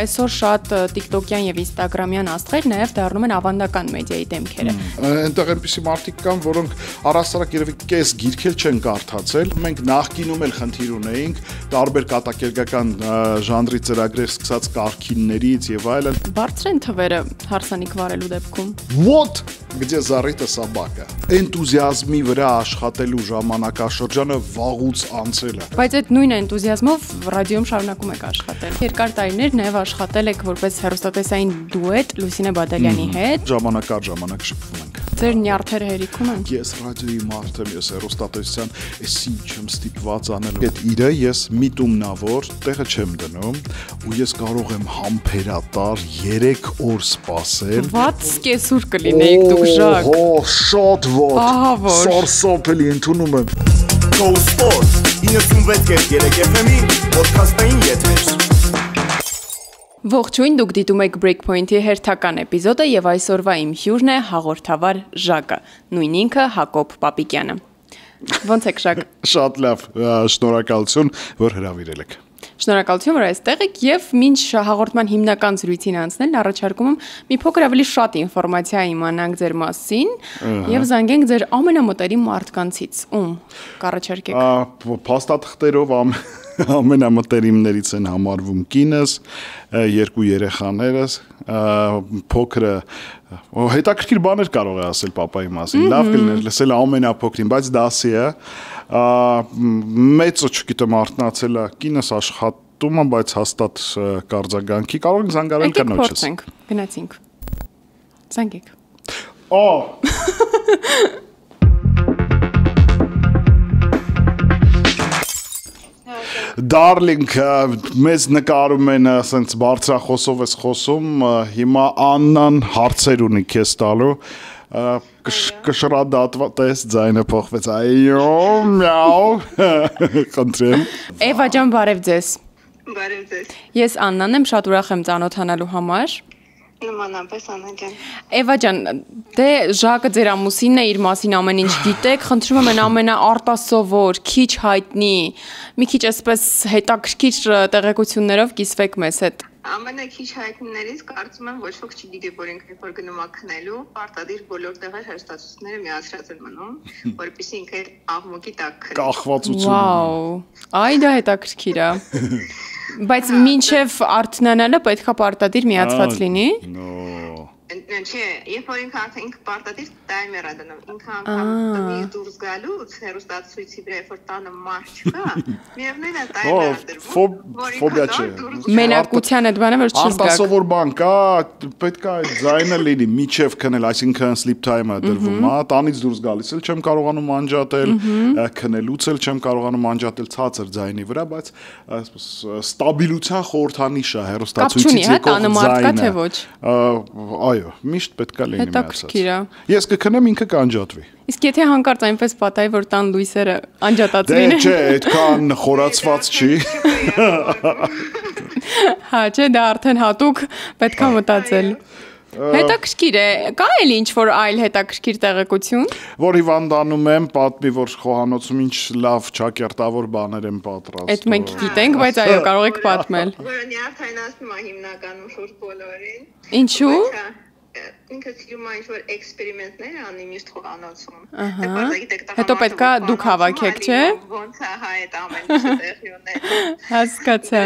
այսօր շատ TikTok-յան եւ Instagram-յան աստղեր նաեւ դառնում են ավանդական մեդիայի դեմքերը։ Այնտեղ այնպիսի մարդիկ կան, որոնք առհասարակ երևի կես գիրքել չեն կարդացել։ Մենք նախկինում էլ խնդիր ունեինք տարբեր կատակերգական ժանրի ծրագրեր սկսած կարգիններից եւ այլն։ Բարձր են թվերը հարսանիք վարելու դեպքում։ What? Где зарыта собака։ Էնտուզիազմի վրա աշխատելու ժամանակաշրջանը վաղուց անցել է։ Բայց այդ նույն էնտուզիազմով ռադիոյում շարունակում եք աշխատել։ Երկար տարիներ նաև աշխատել եք որպես հեռուստատեսային դուետ Լուսինե Բադալյանի հետ։ Ժամանակ առ ժամանակ շփվում ենք։ Ձեր նյարդերը հերիքում են։ Ես ռադիոյի մարդ եմ, ես հեռուստատեսության էս ինչ եմ ստիպված անելու։ Այդ իրը ես միտումնավոր տեղը չեմ դնում ու ես կարող եմ համբերատար 3 օր սպասել։ Ված կեսուր կլինեիք դուք Ժակ։ Օհո, շատ ված։ Սարսափելի ընդունում եմ։ Go Sport 96.3 FM-ի ոդքասթային եթեր։ Ողջույն, դուք դիտում եք Breakpoint-ի հերթական էպիզոդը եւ այսօրվա իմ հյուրն է հաղորդավար Ժակը, նույն ինքը Հակոբ Պապիկյանը։ Ոնց եք Ժակ։ Շատ լավ, շնորհակալություն, որ հրավիրել եք։ Շնորհակալություն, որ այստեղ եք եւ մինչ հաղորդման հիմնական զրույցին անցնելն առաջարկում եմ մի փոքր ավելի շատ ինֆորմացիա իմանանք ձեր մասին եւ զանգենք ձեր ամենամտերիմ մարդկանցից։ Ում կառաջարկեք։ Փաստաթղթերով ամենամտերիմներից են համարվում կինս, 2 երեխաներս, փոքրը հետաքրքիր բաներ կարող է ասել պապայի մասին, լավ կլիներ լսել ամենափոքրին, բայց դասի է, մեծը չգիտեմ արթնացել է, կինս աշխատում է, բայց հաստատ կարձագանքի, կարող ենք զանգարել կնոջս։ Փորձենք, գնացինք։ Զանգեք։ Darling, մեզ նկարում են ասենց բարձրախոսով ես խոսում, հիմա Աննան հարցեր ունի քեզ տալու, կշռադատվատես ձայնը փոխվեց, այո, միաու, խնդրեմ։ Էվա ջան, բարև ձեզ։ Բարև ձեզ։ Ես Աննան եմ, շատ ուրախ եմ ծանոթանալու համար։ Նմանապես Աննա ջան։ Էվա ջան, դե Ժակը ձեր ամուսինն է, իր մասին ամեն ինչ գիտեք, խնդրում եմ այն ամենաարտասովոր, քիչ հայտնի, մի քիչ այսպես հետաքրքիր տեղեկություններով կիսվեք մեզ հետ։ Ամենաքիչ հայտնիներից կարծում եմ ոչ ոք չգիտի, որ ինքը երբ որ գնում է քնելու, պարտադիր բոլոր տեղեր հերոստատուսները միացրած են մնում, որպեսզի ինքը աղմուկի տակ քնի։ Կախվածություն։ Վաու, այ դա հետաքրքիր է։ Բայց մինչև արթնանալը պետքա պարտադիր միացված լինի։ Չէ, երբ որ ինքը արդեն ինքը պարտադիր տայմեր է դնում, ինքը անգամ տնից դուրս գալուց հեռուստացույցի վրա երբ որ տանը մարդ չկա, միևնույն է տայմեր է դրվում, ֆոբիա չէ։ Մենակության այդ բանը որ չզգաք։ Արտասովոր բան կա, պետք է այդ ձայնը լինի, միջև քնել, այսինքն sleep time-ը դրվում է, տանից դուրս գալիս էլ չեմ կարողանում անջատել, քնելուց էլ չեմ կարողանում անջատել ցածր ձայնի վրա, բայց այսպես ստաբիլության խորհրդանիշ է հեռուստացույցից եկող ձայնը։ Այո, միշտ պետք է լինի միացած։ Հետաքրքիր է։ Ես կքնեմ, ինքը կանջատվի։ Իսկ եթե հանկարծ այնպես պատահի, որ տան լույսերը անջատած Դե լինեն։ չէ, այդքան խորացված չի։ Հա, չէ, դա արդեն հատուկ պետքա մտածել։ Հետաքրքիր է, կա էլ ինչ-որ այլ հետաքրքիր տեղեկություն։ Որ հիվանդանում եմ, պատմի, որ խոհանոցում ինչ լավ ճակերտավոր բաներ եմ պատրաստում։ Այդ մենք գիտենք, բայց այո, կարող եք պատմել։ Որը նյարդայնացնում է հիմնականում շուրջ բոլորին։ Ինչու։ Ինքը սիրում է ինչ-որ էքսպերիմենտներ անի միշտ խոհանոցում։ Հետո պետքա դուք հավաքեք, չէ։ Ոնց է հա այդ ամեն ինչը տեղի ունենում։ Հասկացա։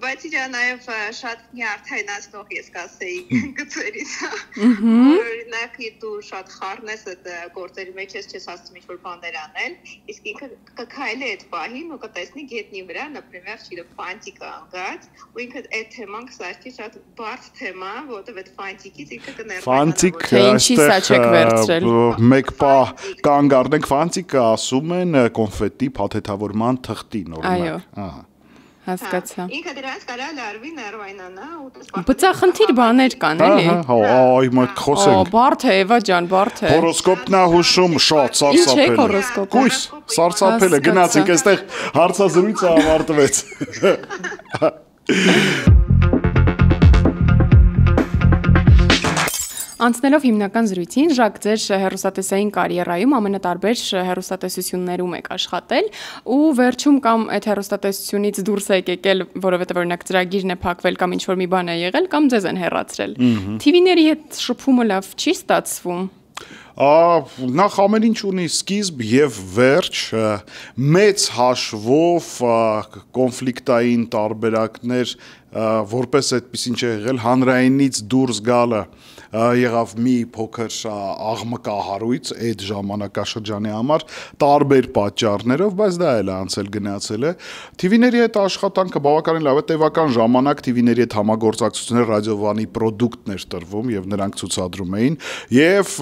Բայց իրա նաև շատ նյարդայնացնող ես կասեի գծերից։ Օրինակ դու շատ խառնես այդ գործերի մեջ ես ասում ինչ-որ բաներ անել, իսկ ինքը կքայլի այդ պահին ու կտեսնի գետնի վրա, например, չգիտեմ, ֆանտիկա անգած, ու ինքը այդ թեման կսարքի շատ բարդ թեմա, որովհետև այդ ֆանտիկից ինքը կներվանա։ Ֆանտիկ այստեղ մեկ պահ կանգ առնենք, ֆանտիկը ասում են կոնֆետի փաթեթավորման թղթին, օրինակ։ Այո։ Հասկացա։ Ինքը դրանց կարա լարվի ներվայնանա ու բծախնդիր բաներ կան, էլի։ Այ մոտ խոսենք։ Բարդ է, Էվա ջան, բարդ է։ Հորոսկոպն է հուշում շատ սարսափել։ Ինչ է հորոսկոպը։ Կույս, սարսափել է, գնացինք այստեղ հարցազրույցը ավարտվեց։ Անցնելով հիմնական զրույցին, Ժակ, ձեր հեռուստատեսային կարիերայում ամենատարբեր հեռուստատեսություններում եք աշխատել ու վերջում կամ այդ հեռուստատեսությունից դուրս եք եկել, որովհետև օրինակ ծրագիրն է փակվել կամ ինչ-որ մի բան է եղել, կամ ձեզ են հեռացրել։ TV-ների հետ շփումը լավ չի ստացվում։ Նախ ամեն ինչ ունի սկիզբ եւ վերջ, մեծ հաշվով կոնֆլիկտային տարբերակներ, որպես այդպես ինչ է եղել, հանրայինից դուրս գալը եղավ մի փոքր աղմկահարույց այդ ժամանակաշրջանի համար տարբեր պատճառներով, բայց դա էլ անցել գնացել է։ TV-ների հետ աշխատանքը բավականին լավ է, տևական ժամանակ TV-ների հետ համագործակցություններ ռադիովանի պրոդուկտներ տրվում եւ նրանք ցուցադրում էին եւ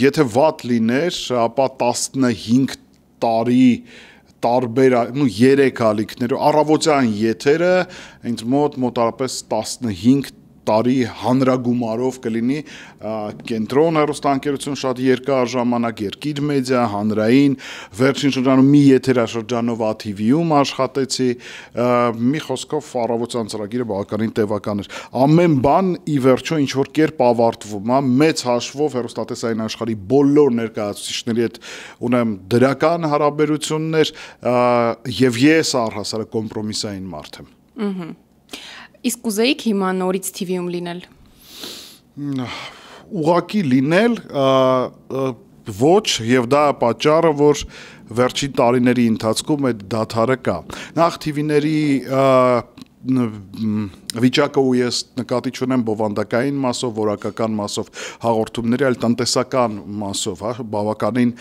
եթե վատ լիներ, ապա 15 տարի տարբեր 3 ալիքներով առավոտյան եթերը ինձ մոտարապես 15 տարի հանրագումարով կլինի կենտրոն հեռուստաընկերություն շատ երկար ժամանակ, Երկիր մեդիա, հանրային, վերջին շրջանում մի եթերաշրջանով ATV-ում աշխատեցի, մի խոսքով առավոտյան ծրագիրը բավականին տևական էր։ Ամեն բան ի վերջո ինչ որ կերպ ավարտվում է, մեծ հաշվով հեռուստատեսային աշխարհի բոլոր ներկայացուցիչների հետ ունեմ դրական հարաբերություններ եւ ես առհասարակ կոմպրոմիսային մարդ եմ։ Իսկ կուզեիք հիմա նորից TV-ում լինել։ Ուղղակի լինել ոչ եւ դա պատճառը, որ վերջին տարիների ընթացքում այդ դադարը կա։ Նախ TV-ների վիճակը ու ես նկատի չունեմ բովանդակային մասով, որակական մասով հաղորդումների, այլ տնտեսական մասով, բավականին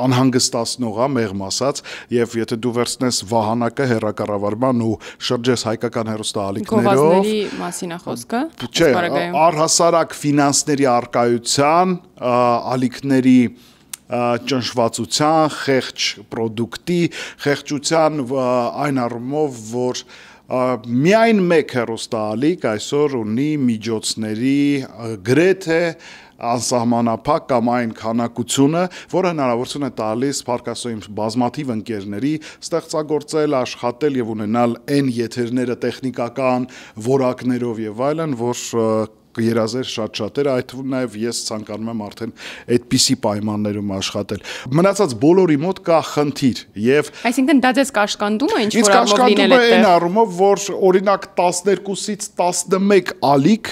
անհանգստացնող է, մեղմ ասած, եւ եթե դու վերցնես վահանակը հեռակառավարման ու շրջես հայկական հեռուստաալիքներով, գովազդների մասին է խոսքը, չէ, առհասարակ ֆինանսների առկայության, ալիքների ճնշվածության, խեղճ պրոդուկտի, խեղճության այն առումով, որ միայն մեկ հեռուստաալիք այսօր ունի միջոցների գրեթե անսահմանափակ կամ այն քանակությունը, որը հնարավորություն է տալիս Փարքասոյի բազմաթիվ ընկերների ստեղծագործել, աշխատել եւ ունենալ այն եթերները տեխնիկական որակներով եւ այլն, որ երազեր շատ-շատերը, այդ թվում նաև ես ցանկանում եմ արդեն այդպիսի պայմաններում աշխատել։ Մնացած բոլորի մոտ կա խնդիր եւ այսինքն դա ձեզ կաշկանդում է ինչ որ առումով լինել է այն առումով, որ օրինակ 12-ից 11 ալիք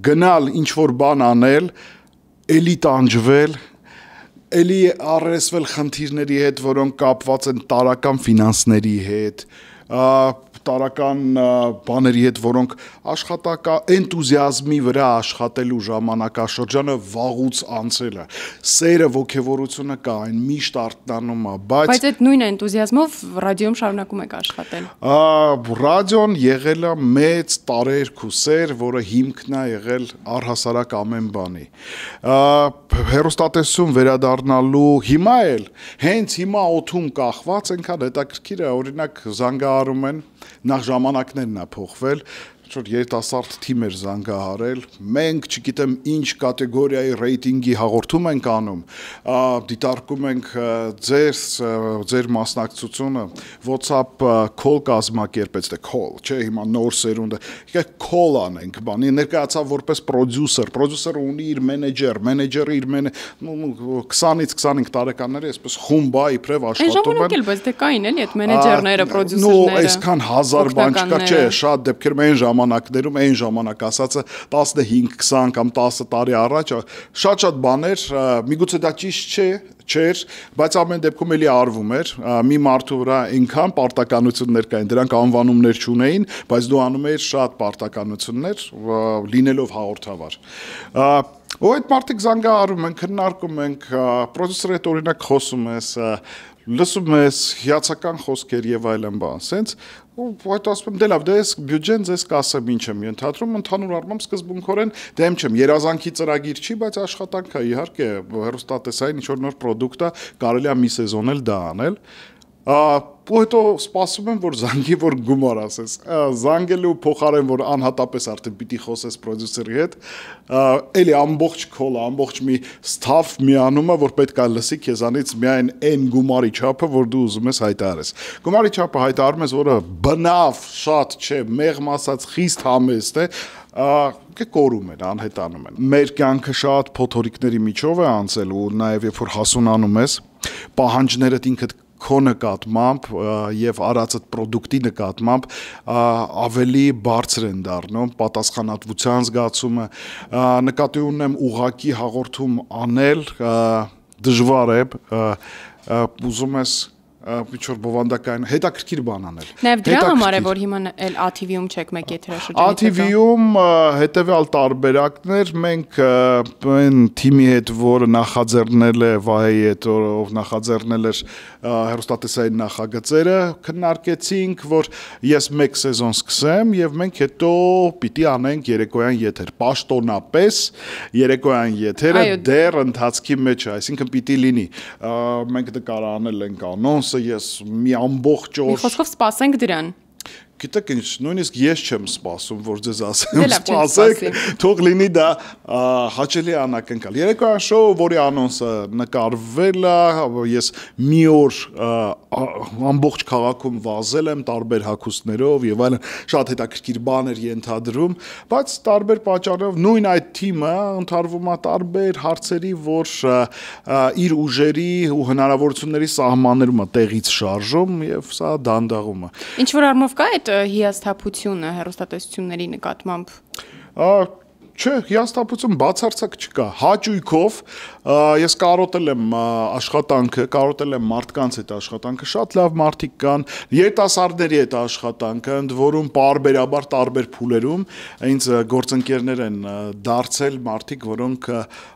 գնալ ինչ որ բան անել, էլի տանջվել, էլի առերեսվել խնդիրների հետ, որոնք կապված են տարական ֆինանսների հետ, տարական բաների հետ, որոնք աշխատակա էնտուզիազմի վրա աշխատելու ժամանակաշրջանը վաղուց անցել է։ Սերը, ոգևորությունը կա, այն միշտ արթնանում է, բայց այդ նույն էնտուզիազմով ռադիոյում շարունակում եք աշխատել։ Ռադիոն եղել է մեծ տարերք ու սեր, որը հիմքն է եղել առհասարակ ամեն բանի։ Հեռուստատեսություն վերադառնալու հիմա էլ, հենց հիմա օդում կախված, այնքան հետաքրքիր է, օրինակ զանգահարում են, նախ ժամանակներն է փոխվել, երիտասարդ թիմ էր զանգահարել, մենք չգիտեմ ինչ կատեգորիայի ռեյտինգի հաղորդում ենք անում, դիտարկում ենք ձեր մասնակցությունը, WhatsApp call կազմակերպեց, call, չէ, հիմա նոր սերունդը, call անենք, բանի, ներկայացավ որպես պրոդյուսերը ունի իր մենեջեր, մենեջերը իր 20-ից 25 տարեկանները այսպես խումբ է, իբրև աշխատում են։ Այն ժամանակ էլ, բայց դե կային էլի այդ մենեջերները, պրոդյուսերները։ Այսքան հազար բան չկա, չէ, շատ դեպքերում այն ժամանակներում, այն ժամանակ ասածը 15-20 կամ 10 տարի առաջ շատ բաներ, միգուցե դա ճիշտ չէր, բայց ամեն դեպքում էլի արվում էր, մի մարդու վրա այնքան պարտականություններ կային, դրանք անվանումներ չունեին, բայց դու անում էիր շատ պարտականություններ, լինելով հաղորդավար։ Ու այդ մարդիկ զանգահարում են, քննարկում ենք, պրոդյուսերի հետ օրինակ խոսում ես, լսում ես հիացական խոսքեր եւ այլն բան, սենց այդ ասում եմ, դե լավ, դե ես բյուջեն ձեզ կասեմ ինչ եմ ենթադրում, ընդհանուր առմամբ սկզբունքորեն դեմ չեմ, երազանքի ծրագիր չի, բայց աշխատանք է, իհարկե, հեռուստատեսային ինչ-որ նոր պրոդուկտ է, կարելի է մի սեզոն էլ դա անել։ Ու հետո սպասում եմ, որ զանգի, որ գումար ասես, զանգելու փոխարեն, որ անհատապես արդեն պիտի խոսես պրոդյուսերի հետ, էլի ամբողջ քոլը, ամբողջ մի ստավ միանում է, որ պետք է լսի քեզանից միայն այն գումարի չափը, որ դու ուզում ես հայտարարես։ Գումարի չափը հայտարարում ես, որը բնավ շատ չէ, մեղմ ասած խիստ համեստ է, կորում են, անհետանում են։ Մեր կյանքը շատ փոթորիկների միջով է անցել ու նաև երբ որ հասունանում ես, պահանջներդ ինքդ քո նկատմամբ եւ արածդ product-ի նկատմամբ ավելի բարձր են դառնում, պատասխանատվության զգացումը, նկատի ունեմ ուղակի հաղորդում անել դժվար է, ուզում ես Ինչ-որ բովանդակային հետաքրքիր բան անել։ Նաև դրա համար է, որ հիմա էլ ATV-ում չեք մեկ եթերաշրջանի։ ATV-ում հետևյալ տարբերակներ մենք այն թիմի հետ, որը նախաձեռնել է Վահեի հետ, ով նախաձեռնել էր հեռուստատեսային նախագծերը, քննարկեցինք, որ ես մեկ սեզոն սկսեմ եւ մենք հետո պիտի անենք երեկոյան եթեր։ Պաշտոնապես երեկոյան եթերը դեռ ընթացքի մեջ է, այսինքն պիտի լինի։ Մենք նկարանել ենք անոնս ես մի ամբողջ օր։ Մի խոսքով սպասենք դրան։ Գիտեք ինչ, նույնիսկ ես չեմ սպասում, որ ձեզ ասեմ, սպասեք, թող լինի դա հաճելի անակնկալ։ Երեկոյան շոու, որի անոնսը նկարվել է, ես մի օր ամբողջ քաղաքում վազել եմ տարբեր հագուստներով եւ այլն, շատ հետաքրքիր բաներ ենթադրում, բայց տարբեր պատճառով նույն այդ թիմը ընդհարվում է տարբեր հարցերի, որ իր ուժերի ու հնարավորությունների սահմաններում է տեղից շարժում եւ սա դանդաղում է։ Ինչ որ առումով կա այդ հիասթափությունը հեռուստատեսությունների նկատմամբ։ Չէ, հիասթափություն բացարձակ չկա։ Հաճույքով ես կարոտել եմ աշխատանքը, կարոտել եմ մարդկանց հետ աշխատանքը, շատ լավ մարդիկ կան, երիտասարդների հետ աշխատանքը, ընդ որում պարբերաբար տարբեր փուլերում ինձ գործընկերներ են դարձել մարդիկ, որոնք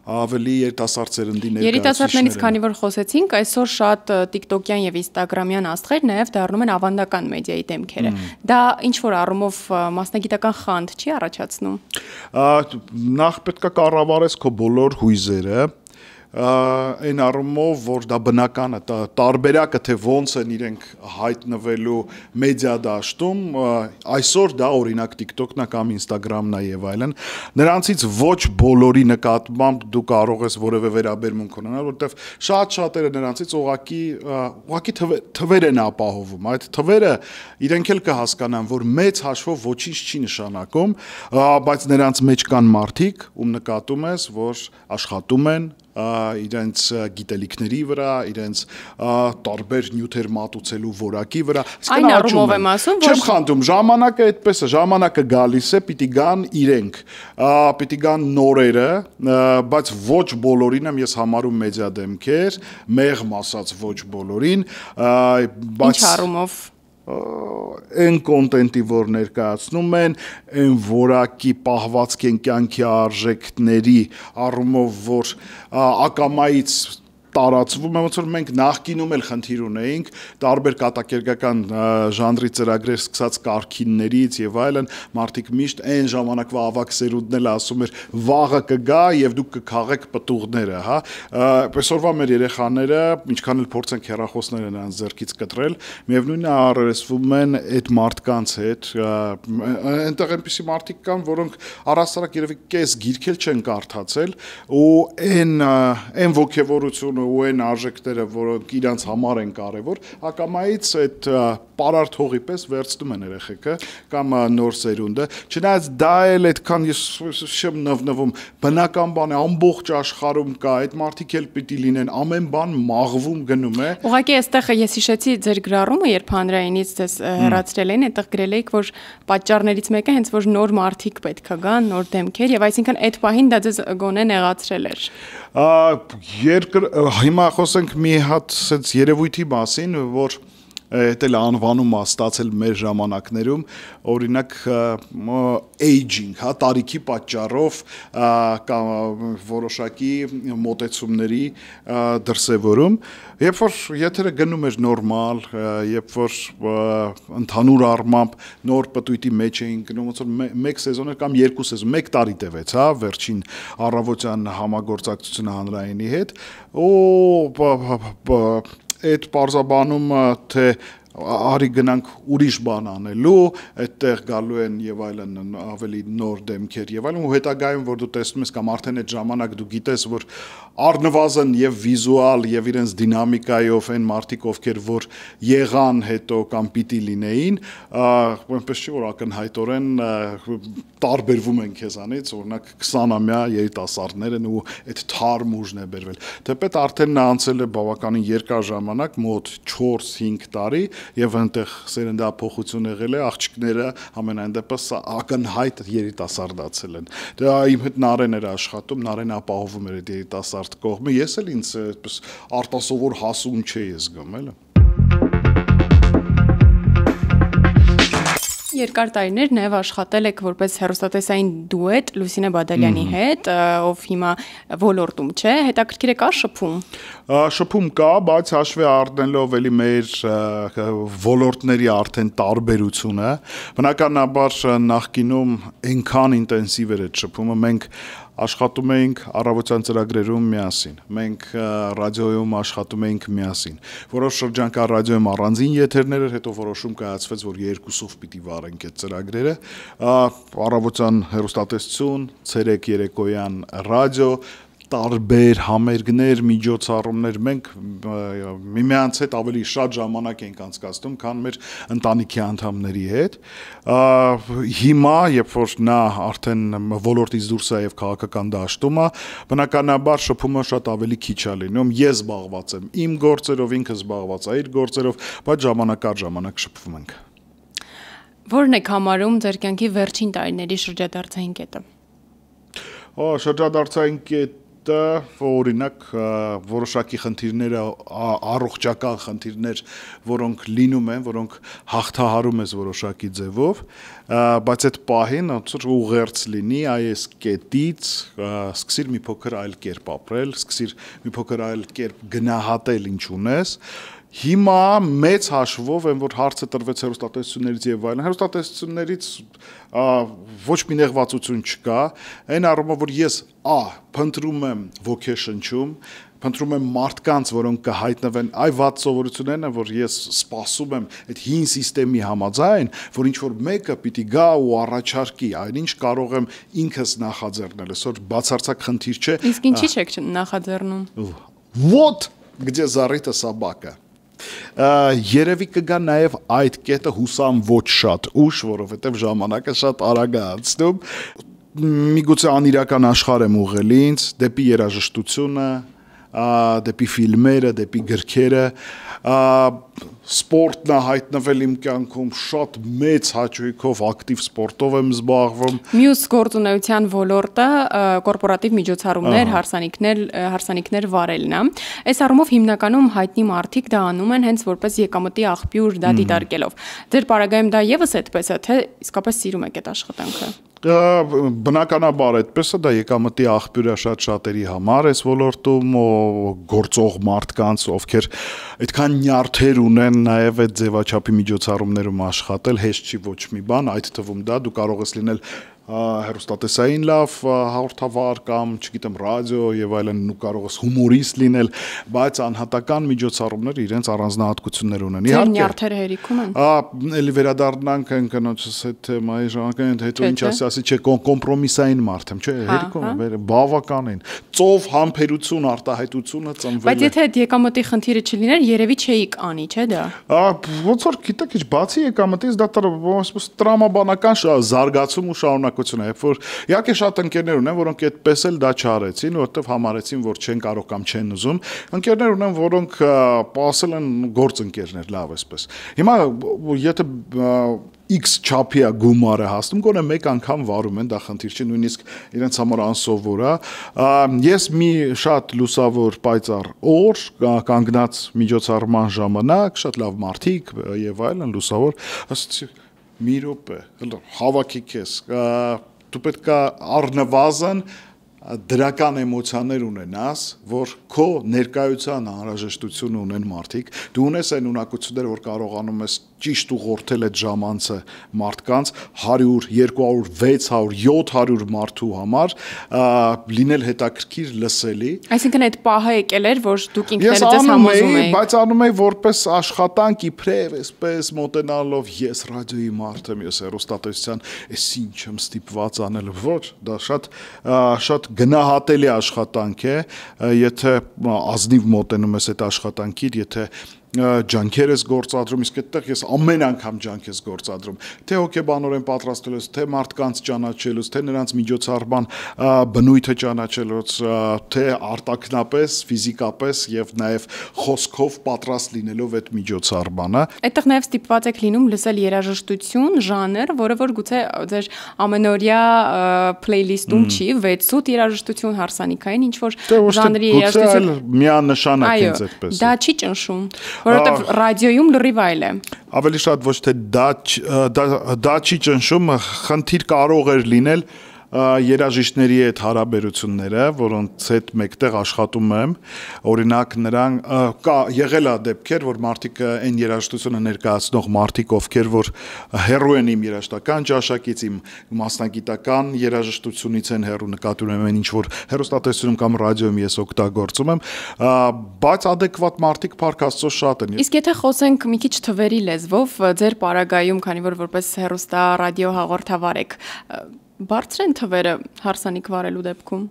ավելի երիտասարդ սերնդի ներկայացուցիչներ են։ Երիտասարդներից քանի որ խոսեցինք, այսօր շատ TikTok-յան եւ Instagram-յան աստղեր նաեւ դառնում են ավանդական մեդիայի դեմքերը։ Դա ինչ որ առումով մասնագիտական խանդ չի առաջացնում։ Նախ պետք է կառավարես քո բոլոր հույզերը, այն առումով, որ դա բնական է, տարբերակը թե ոնց են իրենք հայտնվելու մեդիա դաշտում, այսօր դա օրինակ TikTok-ն է կամ Instagram-ն է եւ այլն, նրանցից ոչ բոլորի նկատմամբ դու կարող ես որևէ վերաբերմունք ունենալ, որովհետեւ շատ-շատերը նրանցից ուղղակի թվեր են ապահովում, այդ թվերը իրենք էլ կհասկանան, որ մեծ հաշվով ոչինչ չի նշանակում, բայց նրանց մեջ կան մարդիկ, ում նկատում ես, որ աշխատում են իրենց գիտելիքների վրա, իրենց տարբեր նյութեր մատուցելու որակի վրա։ Այն առումով եմ ասում, որ չեմ խանդում, ժամանակը այդպես է, ժամանակը գալիս է, պիտի գան իրենք, պիտի գան նորերը, բայց ոչ բոլորին եմ ես համարում մեդիա դեմքեր, մեղմ ասած ոչ բոլորին, բայց ինչ առումով այն կոնտենտի, որ ներկայացնում են, այն որակի պահվածք են կյանքի արժեքների առումով, որ ակամայից տարածվում է, ոնց որ մենք նախկինում էլ խնդիր ունեինք տարբեր կատակերգական ժանրի ծրագրեր սկսած կարգիններից եւ այլն, մարդիկ միշտ այն ժամանակվա ավակ սերունդն էլ ասում էր վաղը կգա եւ դուք կքաղեք պտուղները, հա, այսօրվա մեր երեխաները ինչքան էլ փորձենք հեռախոսները նրանց ձեռքից կտրել, միևնույնն է առերեսվում են այդ մարդկանց հետ, այնտեղ այնպիսի մարդիկ կան, որոնք առհասարակ երևի կես գիրք էլ չեն կարդացել ու այն ոգևորությունը ու այն արժեքները, որոնք իրանց համար են կարևոր, ակամայից այդ պարարտ հողի պես վերցնում են երեխեքը կամ նոր սերունդը, չնայած դա էլ այդքան ես չեմ նվնվում, բնական բան է, ամբողջ աշխարհում կա, այդ մարդիկ էլ պիտի լինեն, ամեն բան մաղվում գնում է։ Ուղղակի այստեղ ես հիշեցի ձեր գրառումը, երբ հանրայինից ձեզ հեռացրել էին, այդտեղ գրել էիք, որ պատճառներից մեկը հենց որ նոր մարդիկ պետք է գան, նոր դեմքեր եւ այսինքն այդ պահին դա ձեզ գոնե նեղացրել էր։ Հիմա խոսենք մի հատ sense երևույթի մասին, որ էլ անվանում է ստացել մեր ժամանակներում, օրինակ aging, հա, տարիքի պատճառով կամ որոշակի մոտեցումների դրսևորում, երբ որ եթերը գնում էր նորմալ, երբ որ ընդհանուր առմամբ նոր պտույտի մեջ էին գնում, ոնց որ մեկ սեզոն կամ երկու սեզոն, մեկ տարի տևեց, հա, վերջին առավոտյան համագործակցությունը հանրայինի հետ, այդ պարզաբանումը թե արի գնանք ուրիշ բան անելու, այդտեղ գալու են եւ այլն ավելի նոր դեմքեր եւ այլն ու հետագայում որ դու տեսնում ես կամ արդեն այդ ժամանակ դու գիտես որ առնվազն եւ վիզուալ եւ իրենց դինամիկայով այն մարդիկ ովքեր որ եղան հետո կամ պիտի լինեին, այնպես չի որ ակնհայտորեն տարբերվում են քեզանից, օրինակ 20-ամյա երիտասարդներ են ու այդ թարմ ուժն է բերվել։ Թեպետ արդեն նա անցել է բավականին երկար ժամանակ, մոտ 4-5 տարի եւ այնտեղ սերնդափոխություն եղել է, աղջիկները ամենայն դեպս ակնհայտ երիտասարդացել են։ Դա իմ հետ Նարեն էր աշխատում, Նարեն ապահովում էր այդ երիտասարդ կողմը, ես էլ ինձ այդպես արտասովոր հասուն չէի զգում, էլի։ Երկար տարիներ նաև աշխատել եք որպես հեռուստատեսային դուետ Լուսինե Բադալյանի հետ, ով հիմա ոլորտում չէ, հետաքրքիր է կա շփում։ Շփում կա, բայց հաշվի առնելով էլի մեր ոլորտների արդեն տարբերությունը, բնականաբար նախկինում այնքան ինտենսիվ էր այդ շփումը, մենք աշխատում էինք առավոտյան ծրագրերում միասին, մենք ռադիոյում աշխատում էինք միասին, որոշ շրջան կա ռադիոյում առանձին եթերներ էր, հետո որոշում կայացվեց, որ երկուսով պիտի վարենք այդ ծրագրերը, առավոտյան հեռուստատեսություն, ցերեկ երեկոյան ռադիո, տարբեր համերգներ, միջոցառումներ, մենք միմյանց հետ ավելի շատ ժամանակ ենք անցկացնում, քան մեր ընտանիքի անդամների հետ։ Հիմա, երբ որ նա արդեն ոլորտից դուրս է եւ քաղաքական դաշտում է, բնականաբար շփումը շատ ավելի քիչ է լինում։ Ես զբաղված եմ իմ գործերով, ինքը զբաղված է իր գործերով, բայց ժամանակ առ ժամանակ շփվում ենք։ Որն եք համարում ձեր կյանքի վերջին տարիների շրջադարձային կետը։ Շրջադարձային կետ օրինակ որոշակի խնդիրները առողջական խնդիրներ, որոնք լինում են, որոնք հաղթահարում ես որոշակի ձևով, բայց այդ պահին ուղերձ լինի այս կետից, սկսիր մի փոքր այլ կերպ ապրել, սկսիր մի փոքր այլ կերպ գնահատել ինչ ունես։ Հիմա մեծ հաշվով եմ, որ հարցը տրվեց հեռուստատեսություններից եւ այլն։ Հեռուստատեսություններից ոչ մի նեղվածություն չկա, այն առումով, որ ես փնտրում եմ ոգեշնչում, փնտրում եմ մարդկանց, որոնք կհայտնվեն այ վատ սովորություններն են, որ ես սպասում եմ այդ հին համակարգի համաձայն, որ ինչ որ մեկը պիտի գա ու առաջարկի, այնինչ կարող եմ ինքս նախաձեռնել, այսօր բացարձակ խնդիր չէ։ Իսկ ինչի՞ չեք նախաձեռնում։ Вот где зарыта собака։ Երևի կգա նաև այդ կետը հուսամ ոչ շատ ուշ, որովհետև ժամանակը շատ արագ է անցնում։ Միգուցե անիրական աշխարհ եմ ուղղել ինձ, դեպի երաժշտությունը, դեպի ֆիլմերը, դեպի գրքերը, սպորտն է հայտնվել իմ կյանքում, շատ մեծ հաճույքով ակտիվ սպորտով եմ զբաղվում։ Մյուս գործունեության ոլորտը կորպորատիվ միջոցառումներ, հարսանիքներ վարելն է։ Այս առումով հիմնականում հայտնի մարդիկ դա անում են հենց որպես եկամտի աղբյուր դա դիտարկելով։ Ձեր պարագայում դա եւս այդպես է, թե իսկապես սիրում եք այդ աշխատանքը։ Բնականաբար այդպես է, դա եկամտի աղբյուր է շատ շատերի համար այս ոլորտում գործող մարդկանց, ովքեր այդքան նյարդեր ունեն նաև այդ ձևաչափի միջոցառումներում աշխատել, հեշտ չի ոչ մի բան, այդ թվում դա դու կարող ես լինել հեռուստատեսային լավ հաղորդավար կամ, չգիտեմ, ռադիո եւ այլն, ու կարող ես հումորիստ լինել, բայց անհատական միջոցառումները իրենց առանձնահատկություններ ունեն։ Իհարկե, նյարդերը հերիքում են։ Էլի վերադառնանք այն կնոջս հետ թեմայի ժամանակային, հետո ինչ ասի, չէ, կոմպրոմիսային մարդ եմ, չէ, հերիքում է, բավականին։ Ծով համբերություն, արտահայտությունը ծնվել է։ Բայց եթե այդ եկամտի խնդիրը չլիներ, երևի չէիք անի, չէ՞ դա։ Ոնց որ գիտեք, ինչ բացի եկամտից դա տրամաբանական զարգացում ու շարունակություն է, երբ որ իհարկե շատ ընկերներ ունեն, որոնք այդպես էլ դա չարեցին, որովհետև համարեցին, որ չեն կարող կամ չեն ուզում։ Ընկերներ ունեն, որոնք ասել են գործընկերներ, լավ էսպես։ Հիմա եթե X չափի է գումարը հասնում, գոնե մեկ անգամ վարում են, դա խնդիր չի, նույնիսկ իրենց համար անսովոր է։ Ես մի շատ լուսավոր պայծառ օր կանգնած միջոցառման ժամանակ, շատ լավ մարդիկ եւ այլն լուսավոր, ասացի մի րոպե, հավաքի քեզ, դու պետք է առնվազն դրական էմոցիաներ ունենաս, որ քո ներկայության անհրաժեշտությունը ունեն մարդիկ, դու ունես այն ունակությունները, որ կարողանում ես ճիշտ ուղղորդել այդ ժամանցը մարդկանց 100, 200, 600, 700 մարդու համար լինել հետաքրքիր լսելի։ Այսինքն այդ պահը եկել էր, որ դուք ինքներդ ձեզ համոզում եք։ Բայց անում էի որպես աշխատանք իբրև, այսպես մոտենալով ես ռադիոյի մարդ եմ, ես հեռուստատեսության, ես ինչ եմ ստիպված անել, ոչ, դա շատ գնահատելի աշխատանք է, եթե ազնիվ մոտենում ես այդ աշխատանքին, եթե ջանքեր ես գործադրում, իսկ այդտեղ ես ամեն անգամ ջանք ես գործադրում, թե հոգեբանորեն պատրաստելուց, թե մարդկանց ճանաչելուց, թե նրանց միջոցառման բնույթը ճանաչելուց, թե արտաքնապես, ֆիզիկապես եւ նաեւ խոսքով պատրաստ լինելով այդ միջոցառմանը։ Այդտեղ նաեւ ստիպված եք լինում լսել երաժշտություն, ժանր, որը որ գուցե ձեր ամենօրյա playlist-ում չի, 6-8 երաժշտություն հարսանիքային, ինչ որ ժանրի երաժշտություն միանշանակ է այդպես։ Դա չի ճնշում, որովհետև ռադիոյում լրիվ այլ է։ Ավելի շատ ոչ թե դա չի ճնշում, խնդիր կարող էր լինել երաժիշտների այդ հարաբերությունները, որոնց հետ մեկտեղ աշխատում եմ, օրինակ նրան եղել է դեպքեր, որ մարդիկ այն երաժշտությունը ներկայացնող մարդիկ, ովքեր որ հեռու են իմ երաժշտական ճաշակից, իմ մասնագիտական երաժշտությունից են հեռու, նկատի ունեմ ինչ որ հեռուստատեսությունում կամ ռադիոյում ես օգտագործում եմ, բայց adekvat մարդիկ Փառք Աստծո շատ են։ Իսկ եթե խոսենք մի քիչ թվերի լեզվով, ձեր պարագայում, քանի որ որպես հեռուստա ռադիո հաղորդավար եք, բարձր են թվերը հարսանիք վարելու դեպքում։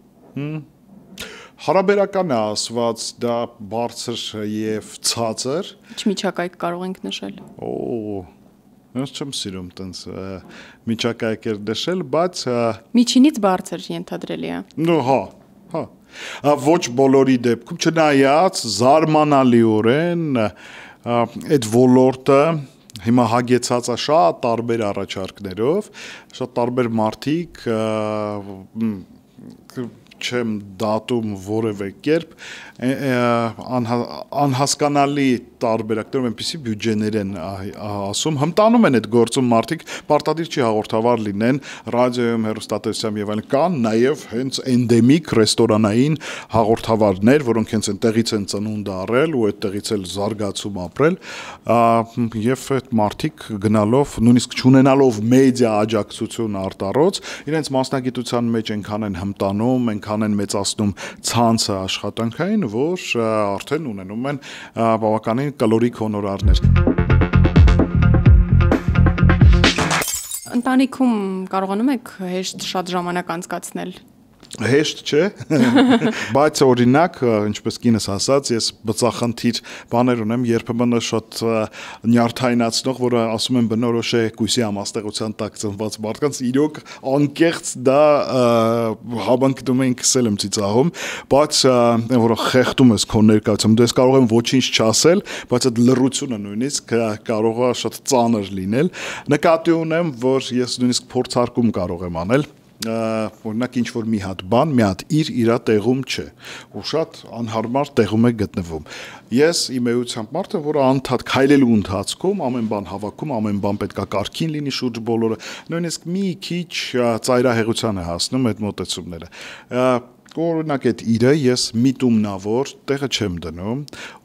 Հարաբերական է ասված, դա բարձր եւ ցածր։ Ինչ միջակայք կարող ենք նշել։ Ես չեմ սիրում տենց միջակայքեր նշել, բայց Միջինից բարձր ենթադրելի է։ Հա։ Ոչ բոլորի դեպքում, չնայած զարմանալիորեն այդ ոլորտը հիմա հագեցած է շատ տարբեր առաջարկներով, շատ տարբեր մարդիկ չեմ դատում որևէ կերպ անհասկանալի տարբերակներով այնպիսի բյուջեներ են ասում, հմտանում են այդ գործում մարդիկ, պարտադիր չի հաղորդավար լինեն ռադիոյում, հեռուստատեսությամբ եւ այլն, կան նաեւ հենց էնդեմիկ ռեստորանային հաղորդավարներ, որոնք հենց այնտեղից են ծնունդ առել ու այդտեղից էլ զարգացում ապրել, եւ այդ մարդիկ գնալով, նույնիսկ չունենալով մեդիա աջակցություն արտառոց, իրենց մասնագիտության մեջ այնքան են հմտանում, այնքան են մեծացնում ցանցը աշխատանքային, որ արդեն ունենում են բավականին կալորիկ հոնորարներ։ Ընտանիքում կարողանում եք հեշտ շատ ժամանակ անցկացնել։ Հեշտ չէ, բայց օրինակ, ինչպես կինս ասաց, ես բծախնդիր բաներ ունեմ, երբեմն շատ նյարդայնացնող, որը ասում են բնորոշ է կույսի համաստեղության տակ ծնված մարդկանց, իրոք անկեղծ դա հավանքնում են քսել եմ ծիծաղում, բայց որը խեղդում ես քո ներկայությամբ, դες կարող եմ ոչինչ չասել, բայց այդ լռությունը նույնիսկ կարող է շատ ծանր լինել։ Նկատի ունեմ, որ ես նույնիսկ փորձարկում կարող եմ անել օրինակ ինչ որ մի հատ բան, մի հատ իրա տեղում չէ, ու շատ անհարմար տեղում է գտնվում։ Ես իմ էությամբ մարդ եմ, որը անդադ քայլելու ընթացքում ամեն բան հավաքում, ամեն բան պետքա կարգին լինի շուրջ բոլորը, նույնիսկ մի քիչ ծայրահեղության է հասնում այդ մոտեցումները։ Օրինակ այդ իրը ես միտումնավոր տեղը չեմ դնում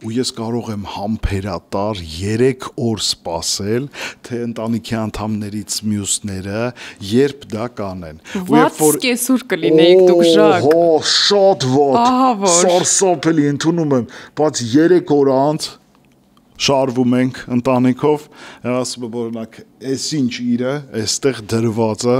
ու ես կարող եմ համբերատար 3 օր սպասել, թե ընտանիքի անդամներից մյուսները երբ դա կանեն։ Ված կեսուր կլինեիք դուք ժակ։ Շատ ված, սարսափելի ընդունում եմ, բայց 3 օր անց շարվում ենք ընտանիքով, ասում եմ օրինակ, այս ինչ իրը, այստեղ դրված է,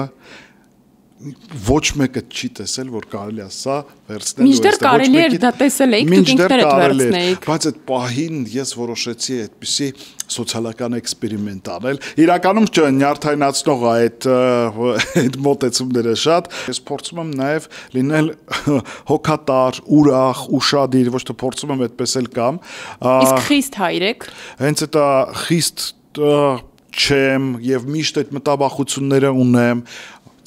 ոչ մեկը չի տեսել, որ կարելի է սա վերցնել։ Մինչդեռ կարելի էր դա տեսել էիք, դուք ինքներդ վերցնեիք։ Բայց այդ պահին ես որոշեցի այդպիսի սոցիալական էքսպերիմենտ անել։ Իրականում նյարդայնացնող այդ մոտեցումները շատ։ Ես փորձում եմ նաև լինել հոգատար, ուրախ, ուշադիր, ոչ թե փորձում եմ այդպես էլ կամ։ Իսկ խիստ հայր եք։ Հենց դա խիստ չեմ եւ միշտ այդ մտաբախությունները ունեմ։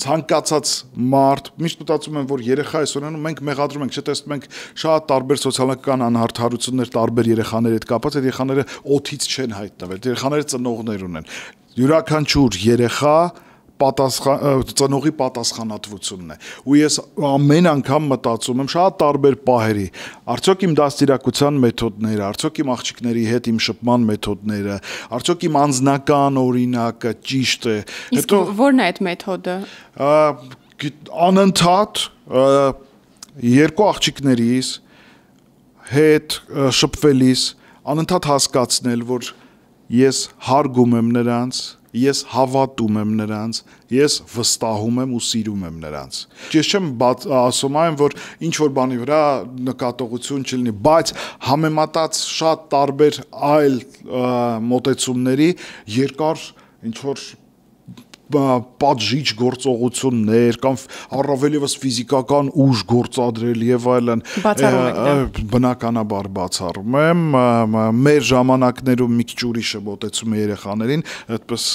Ցանկացած մարդ միշտ մտածում եմ, որ երեխա է ունենում, մենք մեղադրում ենք, չտեսնում ենք շատ տարբեր սոցիալական անհարթարություններ տարբեր երեխաների հետ կապված, այդ երեխաները օթից չեն հայտնվել, երեխաները ծնողներ ունեն։ Յուրաքանչյուր երեխա ծնողի պատասխանատվությունն է։ Ու ես ամեն անգամ մտածում եմ շատ տարբեր պահերի, արդյոք իմ դաստիարակության մեթոդները, արդյոք իմ աղջիկների հետ իմ շփման մեթոդները, արդյոք իմ անձնական օրինակը ճիշտ է։ Իսկ ո՞րն է այդ մեթոդը։ Անընդհատ երկու աղջիկներիս հետ շփվելիս անընդհատ հասկացնել, որ ես հարգում եմ նրանց, ես հավատում եմ նրանց, ես վստահում եմ ու սիրում եմ նրանց։ Ես չեմ ասում այն, որ ինչ որ բանի վրա նկատողություն չլինի, բայց համեմատած շատ տարբեր այլ մոտեցումների երկար ինչ որ պատժիչ գործողություններ կամ առավել եւս ֆիզիկական ուժ գործադրել եւ այլն բնականաբար բացառում եմ մեր ժամանակներում մի քիչ ուրիշ է մոտեցում երեխաներին այդպես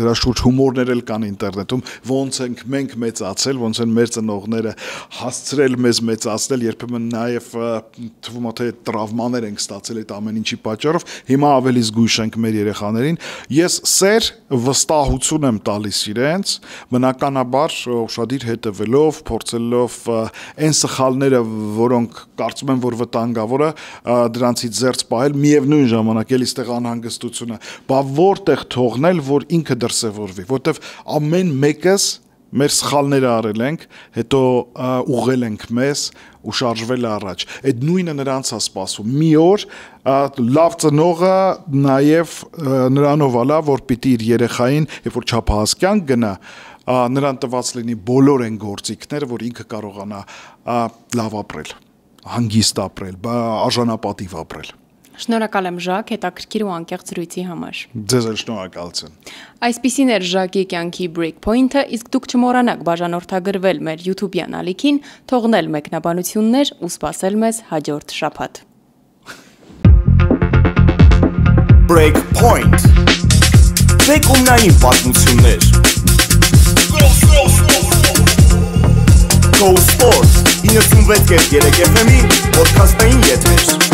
դրա շուրջ հումորներ էլ կան ինտերնետում ոնց ենք մենք մեծացել ոնց են մեր ծնողները հասցրել մեզ մեծացնել երբեմն նաեւ թվում է թե տրավմաներ ենք ստացել այդ ամեն ինչի պատճառով հիմա ավելի զգույշ ենք մեր երեխաներին ես սեր վստահություն եմ տալիս իրենց բնականաբար ուշադիր հետևելով, փորձելով այն սխալները, որոնք կարծում եմ, որ վտանգավոր է, դրանցից զերծ պահել, միևնույն ժամանակ էլ իստեղ անհանգստությունը, բա որտեղ թողնել, որ ինքը դրսևորվի, որտեվ ամեն մեկս մեր սխալները արել ենք, հետո ուղղել ենք մեզ ու շարժվել առաջ։ Այդ նույնը նրանց է սպասում։ Մի օր լավ ծնողը նաև նրանով ալա, որ պիտի իր երեխային, երբ որ չափահաս կյանք գնա, նրան տված լինի բոլոր այն գործիքները, որ ինքը կարողանա լավ ապրել, հանգիստ ապրել, արժանապատիվ ապրել։ Շնորհակալ եմ Ժակ, հետաքրքիր ու անկեղծ զրույցի համար։ Ձեզ էլ շնորհակալություն։ Այսպիսին էր Ժակի կյանքի Breakpoint-ը, իսկ դուք չմոռանաք բաժանորդագրվել մեր YouTube-յան ալիքին, թողնել մեկնաբանություններ ու սպասել մեզ հաջորդ շաբաթ։ Breakpoint Ձեկումնային պատմություններ Go Sports 96.3 FM-ի ոդքասթային եթեր